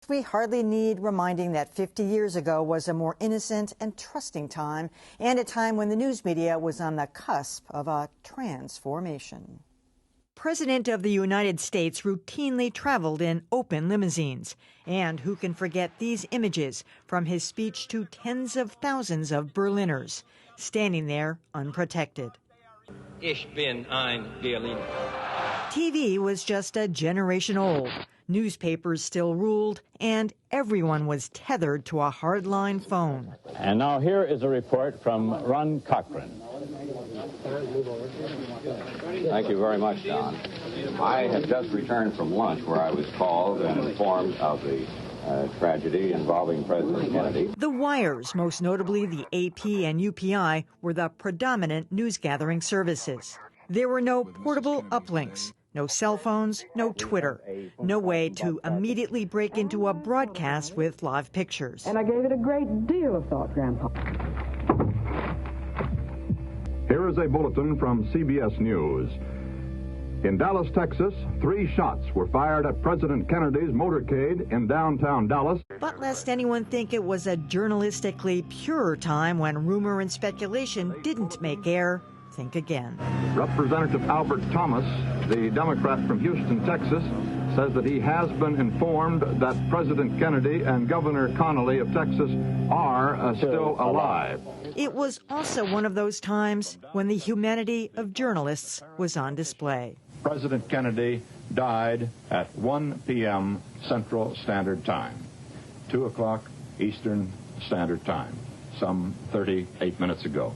We hardly need reminding that 50 years ago was a more innocent and trusting time, and a time when the news media was on the cusp of a transformation. President of the United States routinely traveled in open limousines. And who can forget these images from his speech to tens of thousands of Berliners, standing there unprotected. Ich bin ein Berliner. TV was just a generation old. Newspapers still ruled, and everyone was tethered to a hardline phone. And now here is a report from Ron Cochran. Thank you very much, Don. I have just returned from lunch where I was called and informed of the tragedy involving President Kennedy. The wires, most notably the AP and UPI, were the predominant news-gathering services. There were no portable uplinks, no cell phones, no Twitter, no way to immediately break into a broadcast with live pictures. And I gave it a great deal of thought, Grandpa. Here is a bulletin from CBS News. In Dallas, Texas, 3 shots were fired at President Kennedy's motorcade in downtown Dallas. But lest anyone think it was a journalistically pure time when rumor and speculation didn't make air, think again. Representative Albert Thomas, the Democrat from Houston, Texas, says that he has been informed that President Kennedy and Governor Connolly of Texas are still alive. It was also one of those times when the humanity of journalists was on display. President Kennedy died at 1 p.m. Central Standard Time, 2 o'clock Eastern Standard Time, some 38 minutes ago.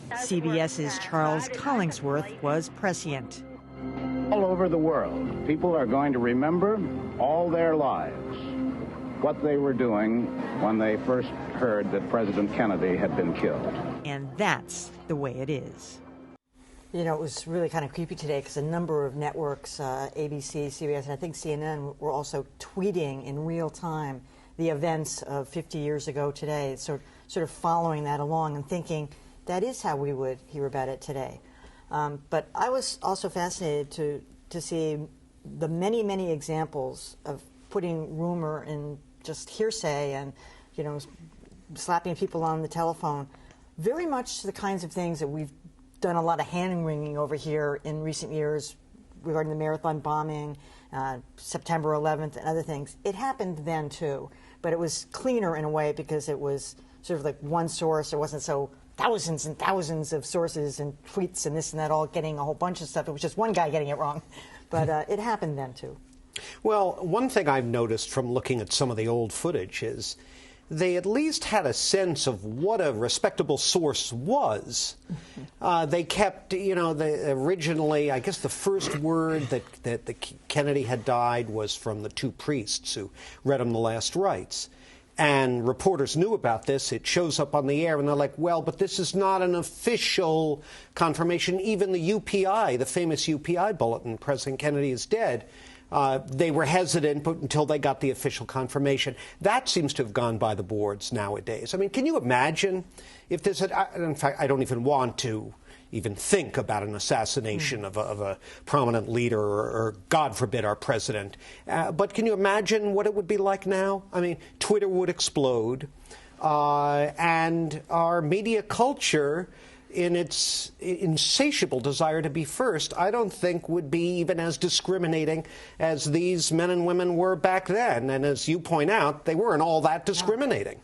CBS's Charles Collingsworth was prescient. All over the world, people are going to remember all their lives what they were doing when they first heard that President Kennedy had been killed. And that's the way it is. You know, it was really kind of creepy today because a number of networks, ABC, CBS, and I think CNN, were also tweeting in real time the events of 50 years ago today, sort of following that along and thinking that is how we would hear about it today. But I was also fascinated to see the many, many examples of putting rumor in just hearsay and, you know, slapping people on the telephone. Very much the kinds of things that we've done a lot of hand-wringing over here in recent years regarding the marathon bombing, September 11th, and other things. It happened then, too, but it was cleaner in a way because it was sort of like one source. It wasn't so thousands and thousands of sources and tweets and this and that all getting a whole bunch of stuff. It was just one guy getting it wrong. But it happened then, too. Well, one thing I've noticed from looking at some of the old footage is they at least had a sense of what a respectable source was. They kept, you know, originally, I guess the first word that Kennedy had died was from the 2 priests who read him the last rites. And reporters knew about this. It shows up on the air, and they're like, well, but this is not an official confirmation. Even the UPI, the famous UPI bulletin, President Kennedy is dead, they were hesitant until they got the official confirmation. That seems to have gone by the boards nowadays. I mean, can you imagine if this had, in fact, I don't even want to even think about an assassination of a prominent leader or, God forbid, our president. But can you imagine what it would be like now? I mean, Twitter would explode, and our media culture, in its insatiable desire to be first, I don't think would be even as discriminating as these men and women were back then. And as you point out, they weren't all that discriminating.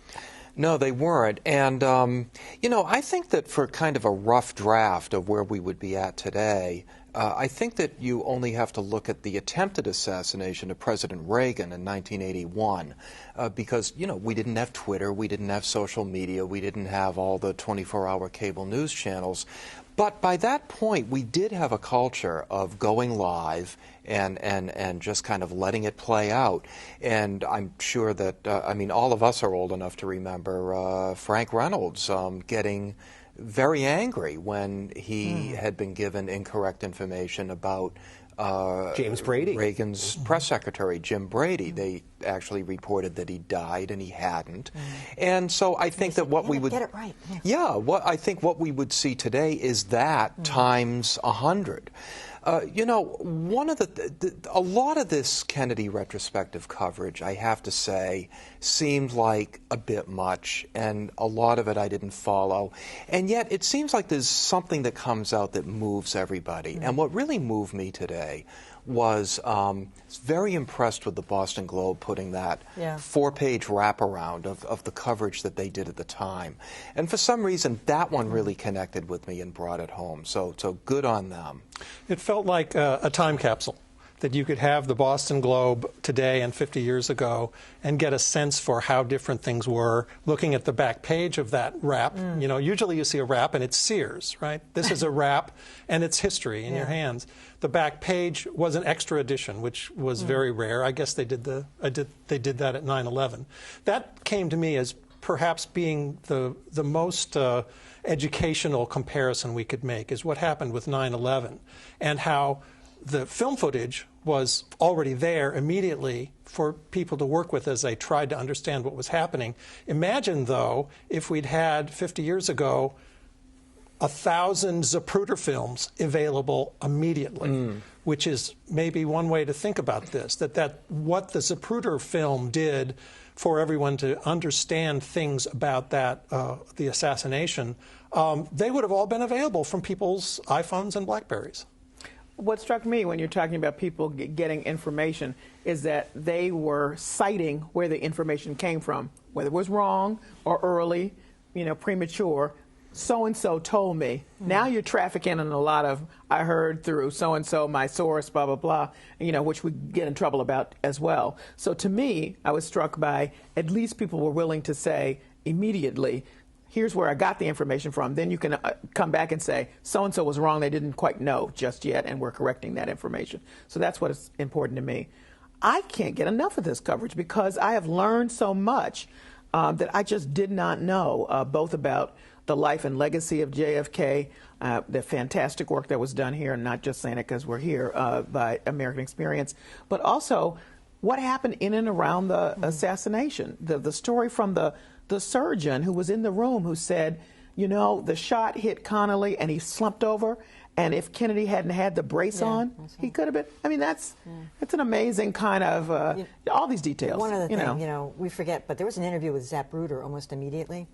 No, they weren't. And, you know, I think that for kind of a rough draft of where we would be at today, I think that you only have to look at the attempted assassination of President Reagan in 1981 because, you know, we didn't have Twitter, we didn't have social media, we didn't have all the 24-hour cable news channels. But by that point, we did have a culture of going live and just kind of letting it play out. And I'm sure that, I mean, all of us are old enough to remember Frank Reynolds getting very angry when he had been given incorrect information about James Brady, Reagan's press secretary, Jim Brady. They actually reported that he died, and he hadn't. And so I think that what we would get it right. I think what we would see today is that times 100. You know, one of a lot of this Kennedy retrospective coverage, I have to say, seemed like a bit much, and a lot of it I didn't follow. And yet, it seems like there's something that comes out that moves everybody. And what really moved me today was very impressed with the Boston Globe putting that 4-page wraparound of the coverage that they did at the time. And for some reason, that one really connected with me and brought it home. So good on them. It felt like a time capsule, that you could have the Boston Globe today and 50 years ago and get a sense for how different things were. Looking at the back page of that wrap, you know, usually you see a wrap and it's Sears, right? This is a wrap and it's history in your hands. The back page was an extra edition, which was very rare. I guess they did they did that at 9/11. That came to me as perhaps being the most educational comparison we could make, is what happened with 9/11 and how the film footage was already there immediately for people to work with as they tried to understand what was happening. Imagine, though, if we'd had 50 years ago 1,000 Zapruder films available immediately, which is maybe one way to think about this, that what the Zapruder film did for everyone to understand things about that, the assassination, they would have all been available from people's iPhones and BlackBerries. What struck me when you're talking about people getting information is that they were citing where the information came from, whether it was wrong or early, you know, premature. So-and-so told me. Now you're trafficking in a lot of, I heard through so-and-so, my source, blah, blah, blah, you know, which we get in trouble about as well. So to me, I was struck by at least people were willing to say immediately, here's where I got the information from. Then you can come back and say, so-and-so was wrong. They didn't quite know just yet, and we're correcting that information. So that's what is important to me. I can't get enough of this coverage because I have learned so much that I just did not know, both about the life and legacy of JFK, the fantastic work that was done here, and not just saying it because we're here, by American Experience, but also what happened in and around the assassination. The story from the surgeon who was in the room who said, you know, the shot hit Connolly and he slumped over, and if Kennedy hadn't had the brace on, he could have been. I mean, that's an amazing kind of, all these details. One other thing, you know, we forget, but there was an interview with Zapruder almost immediately,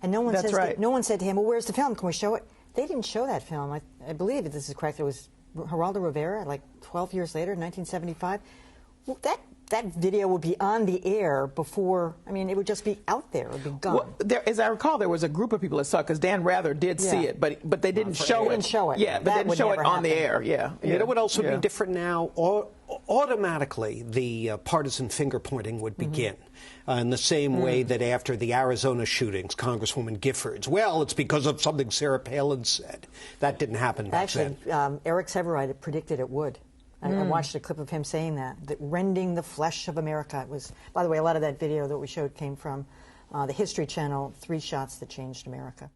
and no one no one said to him, well, where's the film? Can we show it? They didn't show that film. I believe, if this is correct, it was Geraldo Rivera, like 12 years later, 1975. Well, that video would be on the air before, I mean, it would just be out there, it would be gone. Well, as I recall, there was a group of people that saw it, because Dan Rather did see it, but they didn't show it. Yeah, but they didn't show it on the air, It would also be different now. Automatically, the partisan finger-pointing would begin. In the same way that after the Arizona shootings, Congresswoman Giffords, well, it's because of something Sarah Palin said. That didn't happen back then. Actually, Eric Severide predicted it would. I watched a clip of him saying that rending the flesh of America. It was, by the way, a lot of that video that we showed came from the History Channel, 3 Shots That Changed America.